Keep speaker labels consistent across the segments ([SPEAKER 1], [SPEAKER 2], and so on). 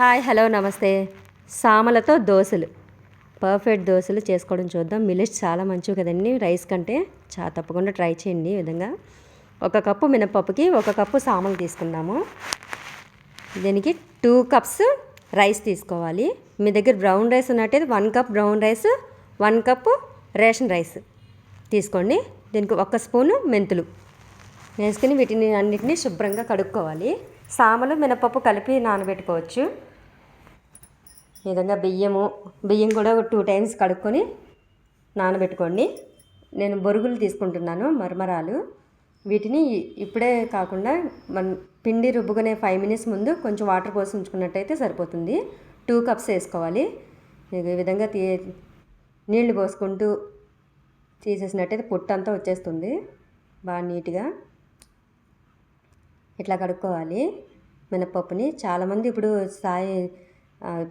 [SPEAKER 1] Hi hello నమస్తే. సామలతో దోశలు, perfect దోశలు చేసుకోవడం చూద్దాం. మిల్లెట్స్ చాలా మంచివి కదండి రైస్ కంటే. తప్పకుండా ట్రై చేయండి. ఈ విధంగా 1 కప్పు మినపప్పుకి 1 కప్పు సామలు తీసుకున్నాము. దీనికి 2 కప్స్ రైస్ తీసుకోవాలి. మీ దగ్గర బ్రౌన్ రైస్ ఉన్నట్టయితే 1 cup brown rice, 1 cup ration rice తీసుకోండి. దీనికి 1 స్పూను మెంతులు వేసుకుని వీటిని అన్నిటినీ శుభ్రంగా కడుక్కోవాలి. సామలు మినపప్పు కలిపి నానబెట్టుకోవచ్చు. ఈ విధంగా బియ్యం కూడా 2 టైమ్స్ కడుక్కొని నానబెట్టుకోండి. నేను బొరుగులు తీసుకుంటున్నాను, మరమరాలు. వీటిని ఇప్పుడే కాకుండా పిండి రుబ్బుకునే 5 మినిట్స్ ముందు కొంచెం వాటర్ పోసి ఉంచుకున్నట్టయితే సరిపోతుంది. 2 కప్స్ వేసుకోవాలి. ఈ విధంగా నీళ్లు పోసుకుంటూ తీసేసినట్టయితే పొట్టు అంతా వచ్చేస్తుంది. బాగా నీట్గా ఇట్లా కడుక్కోవాలి మినపప్పుని. చాలామంది ఇప్పుడు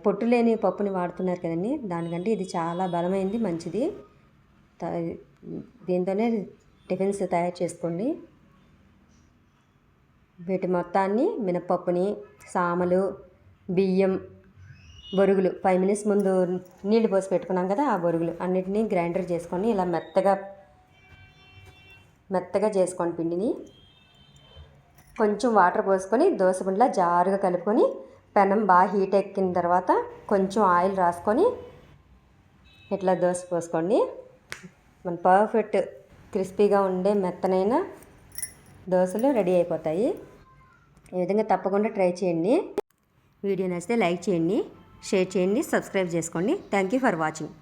[SPEAKER 1] పొట్టు లేని పప్పుని వాడుతున్నారు కదండి. దానికంటే ఇది చాలా బలమైంది, మంచిది. దీంతోనే టిఫిన్స్ తయారు చేసుకోండి. వీటి మొత్తాన్ని మినపప్పుని, సామలు, బియ్యం, బొరుగులు 5 మినిట్స్ ముందు నీళ్లు పోసి పెట్టుకున్నాం కదా, ఆ బొరుగులు అన్నిటినీ గ్రైండర్ చేసుకొని ఇలా మెత్తగా చేసుకోండి. పిండిని కొంచెం వాటర్ పోసుకొని దోసపిండిలా జారుగా కలుపుకొని పెనం బాగా హీట్ ఎక్కిన తర్వాత కొంచెం ఆయిల్ రాసుకొని ఇట్లా దోశ పోసుకోండి. మన పర్ఫెక్ట్ క్రిస్పీగా ఉండే మెత్తనైన దోశలు రెడీ అయిపోతాయి. ఈ విధంగా తప్పకుండా ట్రై చేయండి. వీడియో నచ్చితే లైక్ చేయండి, షేర్ చేయండి, సబ్స్క్రైబ్ చేసుకోండి. Thank you for watching.